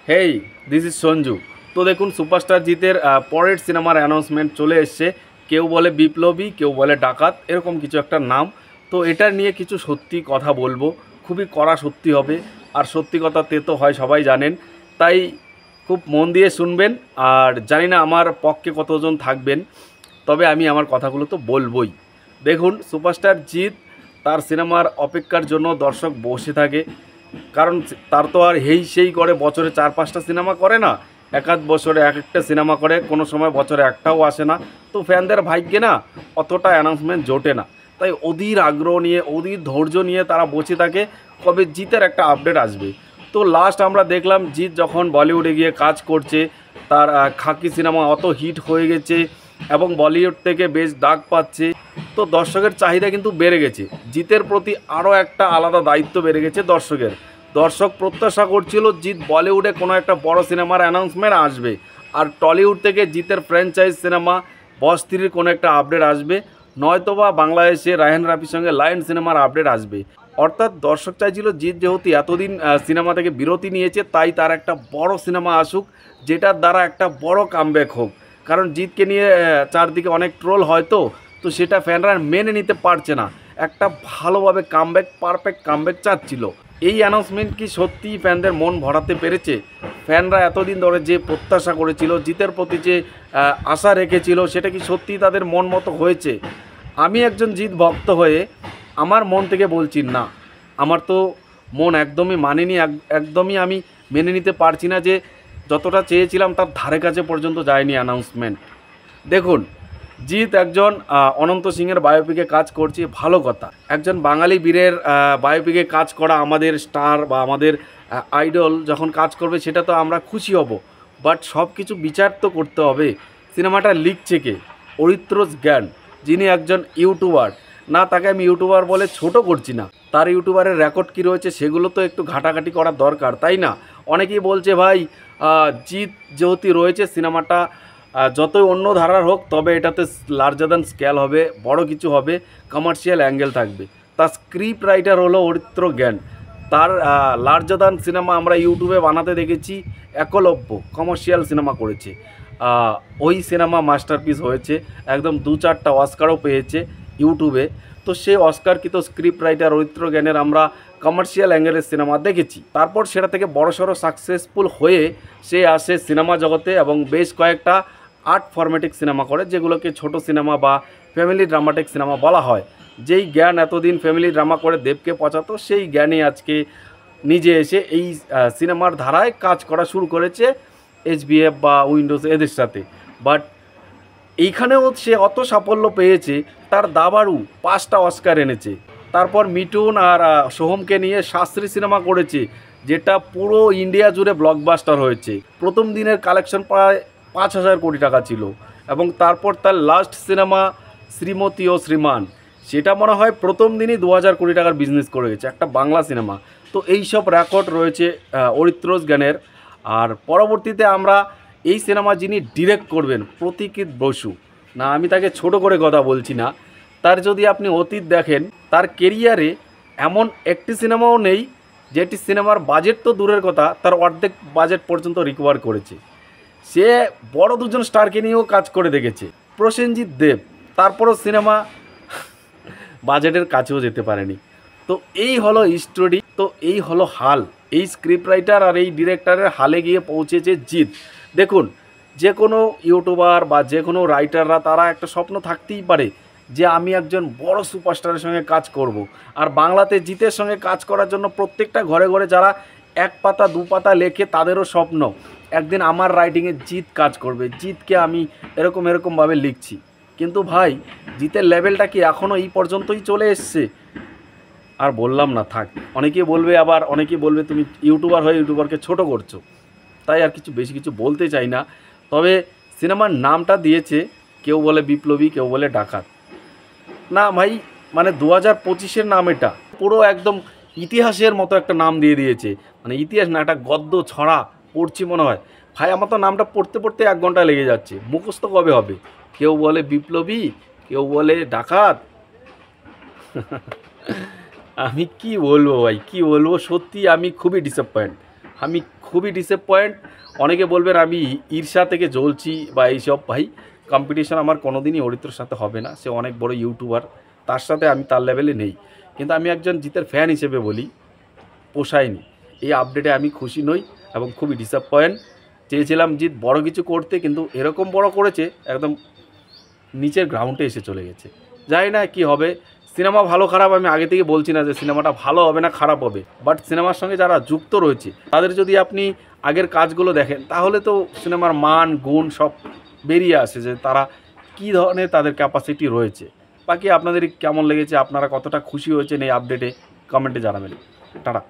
Hey, this is Sanju. তো দেখুন, superstar জিতের পরের সিনেমার অ্যানাউন্সমেন্ট চলে এসছে। কেউ বলে বিপ্লবী, কেউ বলে ডাকাত, এরকম কিছু একটা নাম। তো এটা নিয়ে কিছু সত্যি কথা বলবো, খুবই কড়া সত্যি হবে। আর সত্যি কথা তেতো হয়, সবাই জানেন। তাই খুব মন দিয়ে শুনবেন। আর জানি না আমার পক্ষে কতজন থাকবেন, তবে আমি আমার কথাগুলো তো বলবই। দেখুন, সুপারস্টার জিৎ তার সিনেমার অপেক্ষার জন্য দর্শক বসে থাকে। কারণ তার তো আর হেই সেই করে বছরে 4-5টা সিনেমা করে না, এক আধ বছরে এক একটা সিনেমা করে, কোনো সময় বছরে একটাও আসে না। তো ফ্যানদের ভাগ্যে না অতটা অ্যানাউন্সমেন্ট জোটে না। তাই অধীর আগ্রহ নিয়ে, অধীর ধৈর্য নিয়ে তারা বসে থাকে কবে জিতের একটা আপডেট আসবে। তো লাস্ট আমরা দেখলাম জিৎ যখন বলিউডে গিয়ে কাজ করছে, তার খাকি সিনেমা অত হিট হয়ে গেছে এবং বলিউড থেকে বেশ ডাক পাচ্ছে। তো দর্শকের চাহিদা কিন্তু বেড়ে গেছে, জিতের প্রতি আরও একটা আলাদা দায়িত্ব বেড়ে গেছে দর্শকের। দর্শক প্রত্যাশা করছিল জিৎ বলিউডে কোনো একটা বড় সিনেমার অ্যানাউন্সমেন্ট আসবে, আর টলিউড থেকে জিতের ফ্র্যাঞ্চাইজ সিনেমা বস 3-র কোনো একটা আপডেট আসবে, নয়তোবা বাংলাদেশে রায়হান রাফির সঙ্গে লায়ন সিনেমার আপডেট আসবে। অর্থাৎ দর্শক চাইছিল জিৎ যেহেতু এতদিন সিনেমা থেকে বিরতি নিয়েছে, তাই তার একটা বড় সিনেমা আসুক, যেটার দ্বারা একটা বড় কামব্যাক হোক। কারণ জিতকে নিয়ে চারদিকে অনেক ট্রোল হয়তো, তো সেটা ফ্যানরা মেনে নিতে পারছে না। একটা ভালোভাবে কামব্যাক, পারফেক্ট কামব্যাক চাচ্ছিল। এই অ্যানাউন্সমেন্ট কি সত্যিই ফ্যানদের মন ভরাতে পেরেছে? ফ্যানরা এতদিন ধরে যে প্রত্যাশা করেছিল, জিতের প্রতি যে আশা রেখেছিল, সেটা কি সত্যিই তাদের মন মতো হয়েছে? আমি একজন জিত ভক্ত হয়ে আমার মন থেকে বলছি না। আমার তো মন একদমই মানেনি, একদমই আমি মেনে নিতে পারছি না যে যতটা চেয়েছিলাম তার ধারে কাছে পর্যন্ত যায়নি অ্যানাউন্সমেন্ট। দেখুন, জিৎ একজন অনন্ত সিংয়ের বায়োপিকে কাজ করছে, ভালো কথা। একজন বাঙালি বীরের বায়োপিকে কাজ করা, আমাদের স্টার বা আমাদের আইডল যখন কাজ করবে, সেটা তো আমরা খুশি হব। বাট সব কিছু বিচার তো করতে হবে। সিনেমাটা লিখছে কে? অরিত্রজ জ্ঞান, যিনি একজন ইউটিউবার। না, তাকে আমি ইউটিউবার বলে ছোট করছি না, তার ইউটিউবারের রেকর্ড কী রয়েছে সেগুলো তো একটু ঘাটাঘাটি করার দরকার, তাই না? অনেকেই বলছে ভাই, জিৎ যেহেতু রয়েছে, সিনেমাটা যতই অন্য ধারার হোক, তবে এটাতে লার্জার দ্যান স্কেল হবে, বড় কিছু হবে, কমার্শিয়াল অ্যাঙ্গেল থাকবে। তার স্ক্রিপ্ট রাইটার হলো অরিত্র জ্ঞান। তার লার্জার দ্যান সিনেমা আমরা ইউটিউবে বানাতে দেখেছি, একলব্য কমার্শিয়াল সিনেমা করেছে। ওই সিনেমা মাস্টারপিস হয়েছে, একদম 2-4টা অস্কারও পেয়েছে ইউটিউবে। তো সেই অস্কারকৃত স্ক্রিপ্ট রাইটার অরিত্র জ্ঞানের আমরা কমার্শিয়াল অ্যাঙ্গেলের সিনেমা দেখেছি। তারপর সেটা থেকে বড়সড় সাকসেসফুল হয়ে সে আসে সিনেমা জগতে এবং বেশ কয়েকটা আর্ট ফরম্যাটিক সিনেমা করে, যেগুলোকে ছোট সিনেমা বা ফ্যামিলি ড্রামাটিক সিনেমা বলা হয়। যেই জ্ঞান এতদিন ফ্যামিলি ড্রামা করে দেবকে পচাতো, সেই জ্ঞানই আজকে নিজে এসে এই সিনেমার ধারায় কাজ করা শুরু করেছে এইচবিএফ বা উইন্ডোজ এদের সাথে। বাট এইখানেও সে অত সাফল্য পেয়েছে, তার দাবাড়ু 5টা অস্কার এনেছে। তারপর মিঠুন আর সোহমকে নিয়ে শাস্ত্রী সিনেমা করেছে, যেটা পুরো ইন্ডিয়া জুড়ে ব্লকবাস্টার হয়েছে। প্রথম দিনের কালেকশন প্রায় 5,000 কোটি টাকা ছিল। এবং তারপর তার লাস্ট সিনেমা শ্রীমতী ও শ্রীমান, সেটা মনে হয় প্রথম দিনই 2,000 কোটি টাকার বিজনেস করে গেছে, একটা বাংলা সিনেমা। তো এই সব রেকর্ড রয়েছে অরিত্রজ জ্ঞানের। আর পরবর্তীতে আমরা এই সিনেমা যিনি ডিরেক্ট করবেন, প্রতীকিত বসু। না, আমি তাকে ছোট করে কথা বলছি না। তার যদি আপনি অতীত দেখেন, তার কেরিয়ারে এমন একটি সিনেমাও নেই যেটি সিনেমার বাজেট তো দূরের কথা, তার অর্ধেক বাজেট পর্যন্ত রিকভার করেছে। সে বড় দুজন স্টারকে নিয়েও কাজ করে দেখেছে, প্রসেনজিৎ দেব, তারপরও সিনেমা বাজেটের কাছেও যেতে পারেনি। তো এই হলো স্টোরি, তো এই হলো হাল। এই স্ক্রিপ্ট রাইটার আর এই ডিরেক্টরের হালে গিয়ে পৌঁছেছে জিৎ। দেখুন, যে কোনো ইউটিউবার বা যে কোনো রাইটাররা, তারা একটা স্বপ্ন থাকতেই পারে যে আমি একজন বড় সুপারস্টারের সঙ্গে কাজ করব। আর বাংলাতে জিতের সঙ্গে কাজ করার জন্য প্রত্যেকটা ঘরে ঘরে যারা 1 পাতা 2 পাতা লেখে, তাদেরও স্বপ্ন একদিন আমার রাইটিংয়ে জিৎ কাজ করবে, জিতকে আমি এরকমভাবে লিখছি। কিন্তু ভাই, জিতের লেভেলটা কি এখনও এই পর্যন্তই চলে এসছে? আর বললাম না, থাক। অনেকেই বলবে, আবার অনেকেই বলবে তুমি ইউটিউবার হয়ে ইউটিউবারকে ছোট করছো। তাই আর বেশি কিছু বলতে চাই না। তবে সিনেমার নামটা দিয়েছে, কেউ বলে বিপ্লবী, কেউ বলে ডাকাত। না ভাই, মানে 2025-এর নাম এটা, পুরো একদম ইতিহাসের মতো একটা নাম দিয়ে দিয়েছে। মানে ইতিহাস না, একটা গদ্য ছড়া পড়ছি মনে হয়। ভাই, আমার তো নামটা পড়তে পড়তে 1 ঘন্টা লেগে যাচ্ছে, মুখস্থ কবে হবে? কেউ বলে বিপ্লবী, কেউ বলে ডাকাত। আমি কি বলবো ভাই, কি বলবো, সত্যি আমি খুবই ডিসঅ্যাপয়েন্ট। আমি খুবই ডিসঅ্যাপয়েন্ট। অনেকে বলবেন আমি ঈর্ষা থেকে জ্বলছি বা এইসব, ভাই কম্পিটিশন আমার কোনো দিনই অরিত্রর সাথে হবে না। সে অনেক বড় ইউটিউবার, তার সাথে আমি তার লেভেলে নেই। কিন্তু আমি একজন জিতের ফ্যান হিসেবে বলি, পোষায়নি। এই আপডেটে আমি খুশি নই এবং খুবই ডিসঅ্যাপয়েন্ট। চেয়েছিলাম জিৎ বড় কিছু করতে, কিন্তু এরকম বড় করেছে একদম নিচের গ্রাউন্ডে এসে চলে গেছে। জানি না কী হবে। সিনেমা ভালো খারাপ আমি আগে থেকে বলছি না যে সিনেমাটা ভালো হবে না খারাপ হবে, বাট সিনেমার সঙ্গে যারা যুক্ত রয়েছে তাদের যদি আপনি আগের কাজগুলো দেখেন তাহলে তো সিনেমার মান গুণ সব বেরিয়ে আসে যে তারা কী ধরনের তাদের ক্যাপাসিটি রয়েছে। বাকি আপনাদের কেমন লেগেছে, আপনারা কতটা খুশি হয়েছেন এই আপডেটে, কমেন্টে জানাবেন। টাটা।